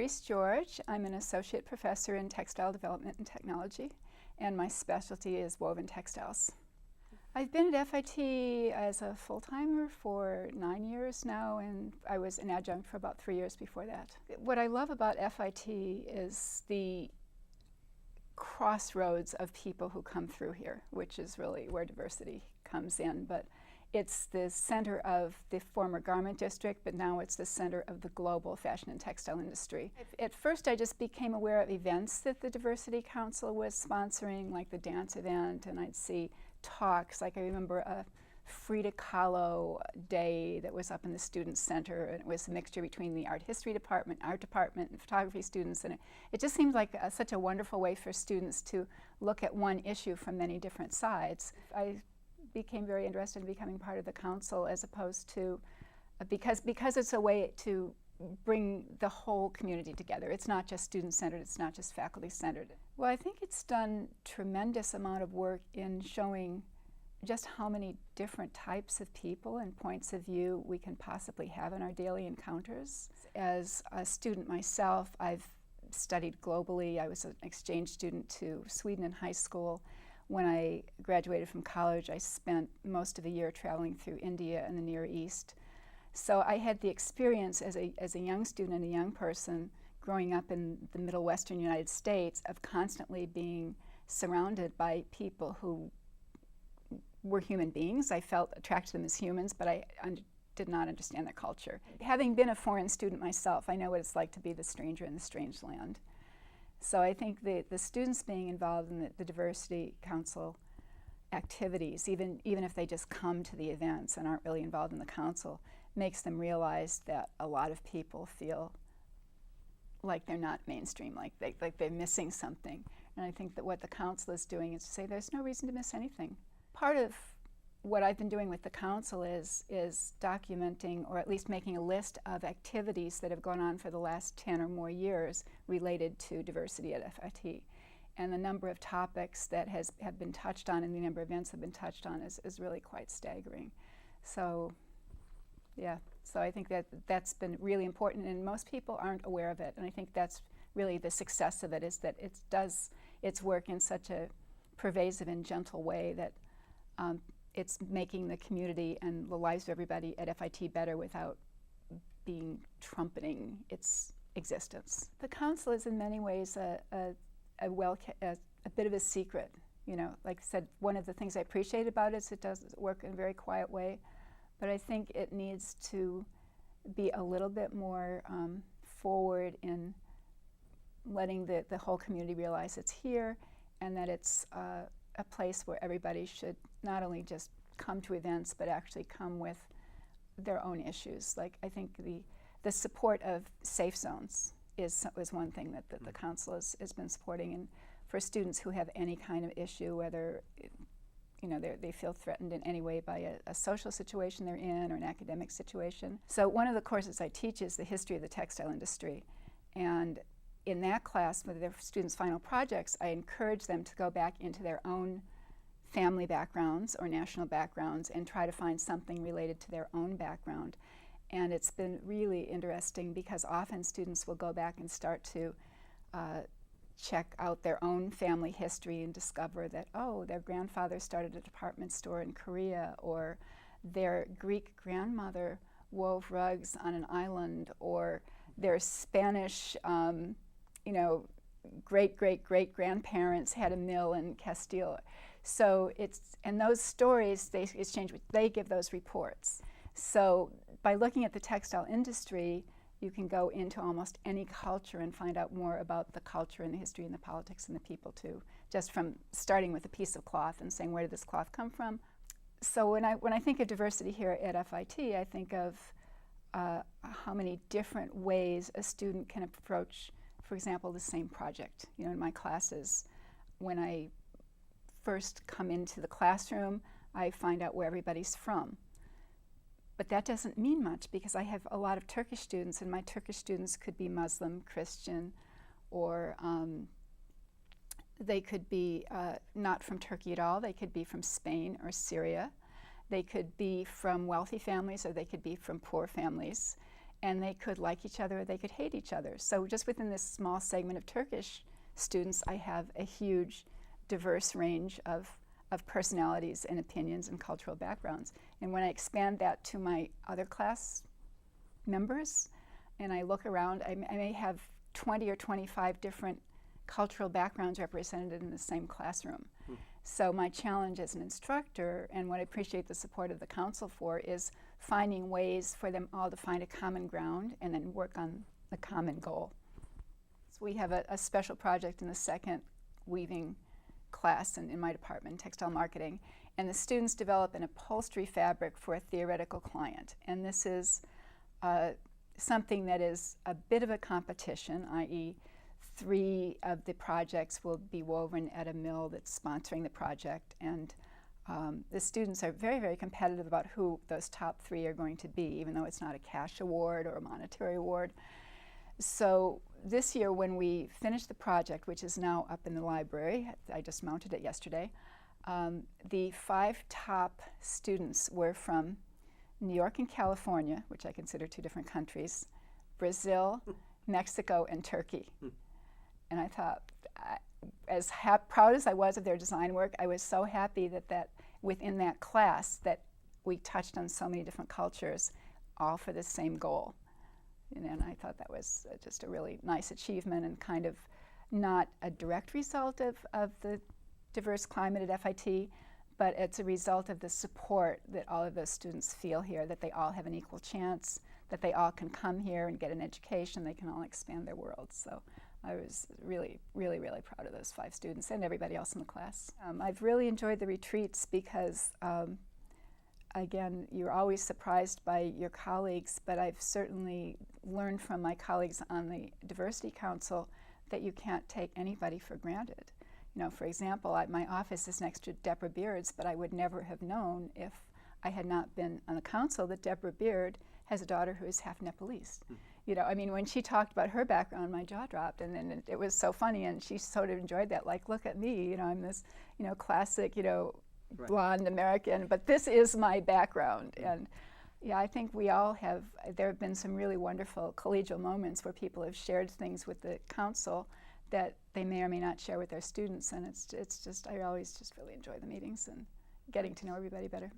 Patrice George. I'm an associate professor in textile development and technology, and my specialty is woven textiles. I've been at FIT as a full-timer for 9 years now, and I was an adjunct for about 3 years before that. What I love about FIT is the crossroads of people who come through here, which is really where diversity comes in. But it's the center of the former garment district, but now it's the center of the global fashion and textile industry. At first, I just became aware of events that the Diversity Council was sponsoring, like the dance event, and I'd see talks. Like I remember a Frida Kahlo day that was up in the Student Center, and it was a mixture between the art history department, art department, and photography students, and it just seemed like such a wonderful way for students to look at one issue from many different sides. I became very interested in becoming part of the council, as opposed to, because it's a way to bring the whole community together. It's not just student-centered, it's not just faculty-centered. Well, I think it's done tremendous amount of work in showing just how many different types of people and points of view we can possibly have in our daily encounters. As a student myself, I've studied globally. I was an exchange student to Sweden in high school. When I graduated from college, I spent most of a year traveling through India and the Near East. So I had the experience as a young student and a young person growing up in the Middle Western United States of constantly being surrounded by people who were human beings. I felt attracted to them as humans, but I did not understand their culture. Having been a foreign student myself, I know what it's like to be the stranger in the strange land. So I think the students being involved in the Diversity Council activities, even if they just come to the events and aren't really involved in the council, makes them realize that a lot of people feel like they're not mainstream, like they're missing something. And I think that what the council is doing is to say there's no reason to miss anything. Part of what I've been doing with the council is documenting, or at least making a list of activities that have gone on for the last 10 or more years related to diversity at FIT. And the number of topics that have been touched on and the number of events that have been touched on is really quite staggering. So, yeah, so I think that's been really important, and most people aren't aware of it. And I think that's really the success of it, is that it does its work in such a pervasive and gentle way that it's making the community and the lives of everybody at FIT better without being trumpeting its existence. The council is in many ways a bit of a secret. You know, like I said, one of the things I appreciate about it is it does work in a very quiet way, but I think it needs to be a little bit more forward in letting the whole community realize it's here, and that it's a place where everybody should not only just come to events, but actually come with their own issues. Like, I think the support of safe zones is one thing that the council has been supporting, and for students who have any kind of issue, whether they feel threatened in any way by a social situation they're in or an academic situation. So one of the courses I teach is the history of the textile industry, and in that class, with their students' final projects, I encourage them to go back into their own family backgrounds or national backgrounds and try to find something related to their own background. And it's been really interesting, because often students will go back and start to check out their own family history and discover that, oh, their grandfather started a department store in Korea, or their Greek grandmother wove rugs on an island, or their Spanish great-great-great-grandparents had a mill in Castile. So and those stories, they exchange, they give those reports. So by looking at the textile industry, you can go into almost any culture and find out more about the culture and the history and the politics and the people too, just from starting with a piece of cloth and saying, where did this cloth come from? So when I think of diversity here at FIT, I think of how many different ways a student can approach, for example, the same project. You know, in my classes, when I first come into the classroom, I find out where everybody's from. But that doesn't mean much, because I have a lot of Turkish students, and my Turkish students could be Muslim, Christian, or they could be not from Turkey at all. They could be from Spain or Syria. They could be from wealthy families, or they could be from poor families. and they could like each other or they could hate each other. So just within this small segment of Turkish students, I have a huge, diverse range of personalities and opinions and cultural backgrounds. And when I expand that to my other class members, and I look around, I may have 20 or 25 different cultural backgrounds represented in the same classroom. So my challenge as an instructor, and what I appreciate the support of the council for, is finding ways for them all to find a common ground and then work on the common goal. So we have a special project in the second weaving class in my department, textile marketing, and the students develop an upholstery fabric for a theoretical client. And this is something that is a bit of a competition, i.e. 3 of the projects will be woven at a mill that's sponsoring the project, and the students are very, very competitive about who those top 3 are going to be, even though it's not a cash award or a monetary award. So this year when we finished the project, which is now up in the library, I just mounted it yesterday, the 5 top students were from New York and California, which I consider 2 different countries, Brazil, Mexico, and Turkey. And I thought, as proud as I was of their design work, I was so happy that within that class that we touched on so many different cultures, all for the same goal. And I thought that was just a really nice achievement, and kind of not a direct result of the diverse climate at FIT, but it's a result of the support that all of those students feel here, that they all have an equal chance, that they all can come here and get an education, they can all expand their worlds. So I was really, really, really proud of those 5 students and everybody else in the class. I've really enjoyed the retreats because, again, you're always surprised by your colleagues, but I've certainly learned from my colleagues on the Diversity Council that you can't take anybody for granted. You know, for example, my office is next to Deborah Beard's, but I would never have known if I had not been on the council that Deborah Beard has a daughter who is half Nepalese. You know, I mean, when she talked about her background, my jaw dropped, and then it was so funny, and she sort of enjoyed that, like, look at me, you know, I'm this, you know, classic, you know, blonde American, but this is my background. And yeah, I think we all have, there have been some really wonderful collegial moments where people have shared things with the council that they may or may not share with their students, and it's just, I always just really enjoy the meetings and getting to know everybody better.